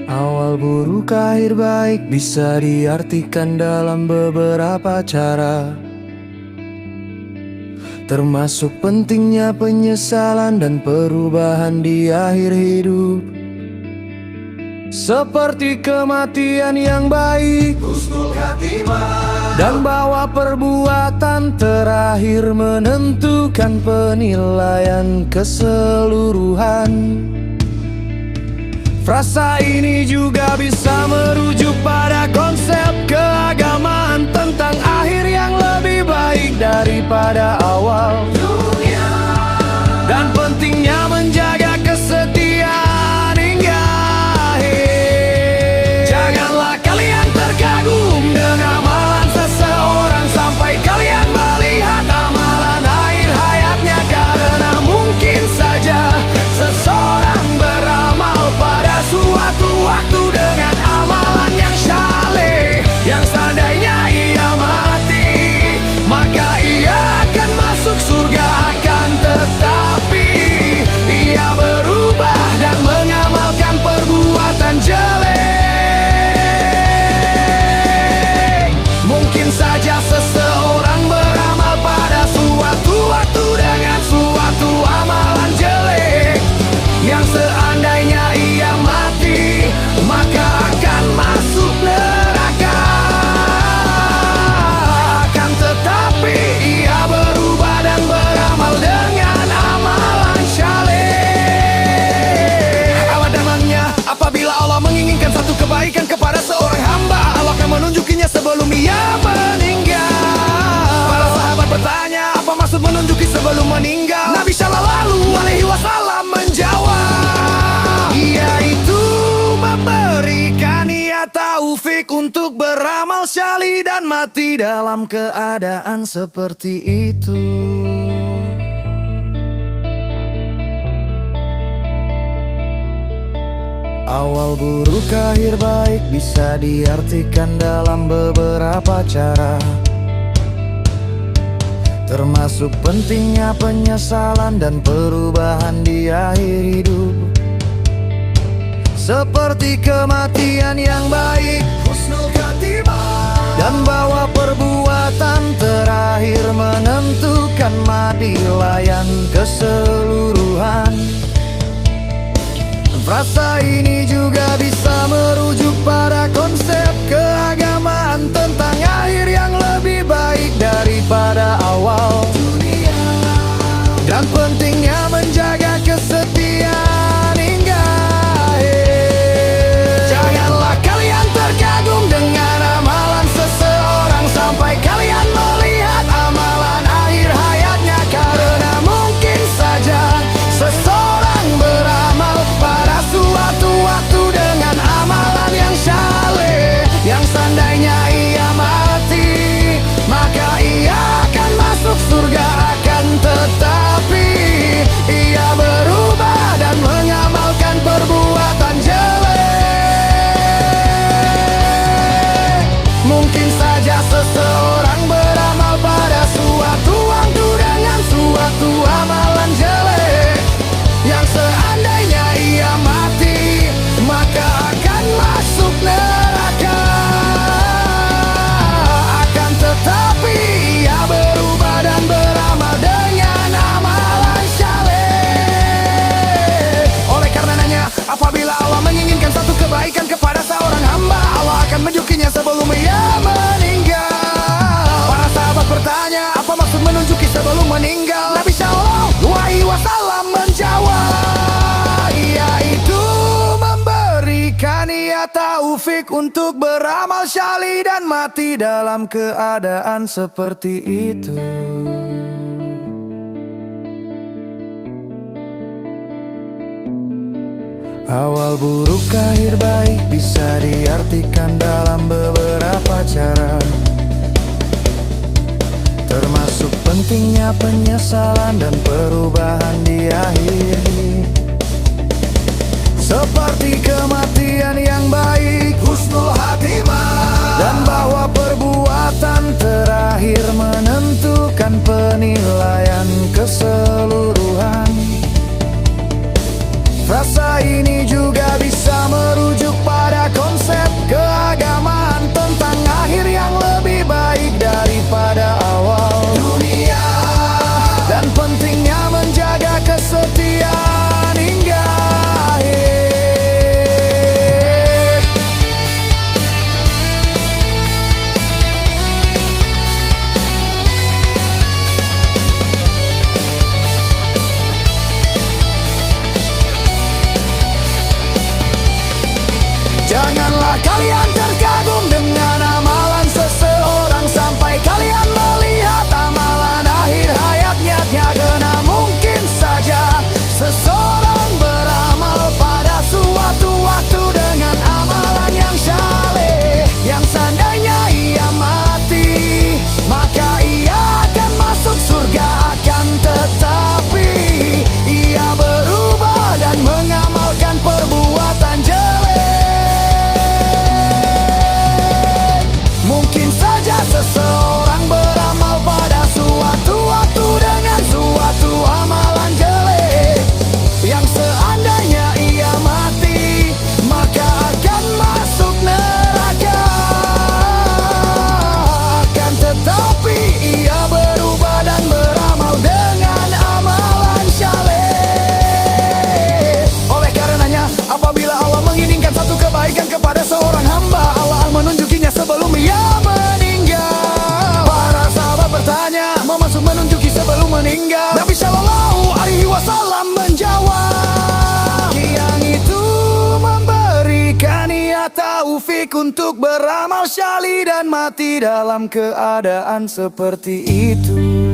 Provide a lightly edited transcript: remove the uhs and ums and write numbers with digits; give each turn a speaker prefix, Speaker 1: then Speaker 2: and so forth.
Speaker 1: Awal buruk akhir baik bisa diartikan dalam beberapa cara, termasuk pentingnya penyesalan dan perubahan di akhir hidup. Seperti kematian yang baik, husnul khatimah, dan bahwa perbuatan terakhir menentukan penilaian keseluruhan. Frasa ini juga bisa merujuk pada konsep keagamaan tentang akhir yang lebih baik daripada awal, dan pentingnya menjaga kesetiaan hingga akhir. Janganlah kalian terkagum dengan amalan seseorang sampai kalian melihat amalan akhir hayatnya, karena mungkin saja seseorang beramal pada suatu waktu dengan amalan yang syaleh, yang seandainya ia mati, maka ia akan masuk surga, akan tetapi ia berubah dan mengamalkan perbuatan jelek. Mungkin saja seseorang beramal pada suatu waktu dengan suatu amalan jelek, yang seandainya ia mati, maka akan masuk neraka. Akan tetapi ia berubah dan beramal dengan amalan syaleh. Allah damangnya apabila Allah menginginkan satu kebaikan kepada seorang hamba, Allah akan menunjukinya sebelum ia meninggal. Para sahabat bertanya, apa maksud menunjuki sebelum meninggal? Nabi Shallallahu Alaihi Wasallam menjawab, yaitu memberikan ia taufik untuk beramal syali dan mati dalam keadaan seperti itu. Awal buruk akhir baik bisa diartikan dalam beberapa cara, termasuk pentingnya penyesalan dan perubahan di akhir hidup. Seperti kematian yang baik, husnul khatimah, dan bahwa perbuatan terakhir menentukan penilaian keseluruhan. Frasa ini juga bisa merujuk pada konsep keagamaan tentang akhir yang lebih baik daripada awal, dan pentingnya menjaga kesetiaan hingga akhir. Janganlah kalian terkagum dengan amalan seseorang sampai kalian melihat amalan akhir hayatnya, karena mungkin saja seseorang beramal pada suatu waktu dengan amalan yang syaleh, yang seandainya ia mati, maka ia akan masuk surga, akan tetapi ia berubah dan mengamalkan perbuatan jelek. Mungkin saja seseorang beramal pada suatu waktu dengan suatu amalan jelek, yang seandainya ia mati, maka akan masuk neraka. Akan tetapi ia berubah dan beramal dengan amalan syaleh. Oleh karenanya, apabila Allah menginginkan satu kebaikan kepada seorang hamba, Allah akan menunjukinya sebelum ia meninggal. Para sahabat bertanya, apa maksud menunjuki sebelum meninggal? Nabi Shallallahu Alaihi Wasallam menjawab, yaitu memberikan ia taufik untuk beramal syali dan mati dalam keadaan seperti itu. Awal buruk akhir baik bisa diartikan dalam beberapa cara, termasuk pentingnya penyesalan dan perubahan di akhir. Seperti kematian yang baik, husnul khatimah, dan bahwa perbuatan terakhir menentukan penilaian keseluruhan. Frasa ini juga Anda bisa merujuk pada konsep keagamaan tentang akhir yang lebih baik daripada awal dunia, dan pentingnya menjaga kesetiaan hingga akhir. Janganlah kalian terkagum dengan amalan seseorang sampai kalian melihat amalan akhir hayatnya. Karena mungkin saja seseorang beramal pada suatu waktu dengan amalan yang syaleh, yang seandainya ia mati maka ia akan masuk surga, akan tetapi ia berubah dan mengamalkan perbuatan jelek. Mungkin saja seseorang beramal pada suatu waktu dengan suatu amalan jelek, yang seandainya ia mati maka akan masuk neraka, akan tetapi ia berubah dan beramal dengan amalan syaleh. Oleh karenanya, apabila Allah menginginkan satu kebaikan kepada seorang hamba, Allah menunjukinya sebelum ia meninggal. Para sahabat bertanya, mau masuk menunjuki sebelum meninggal? Nabi Shallallahu Alaihi Wasallam menjawab, yang itu memberikan ia taufik untuk beramal syali dan mati dalam keadaan seperti itu.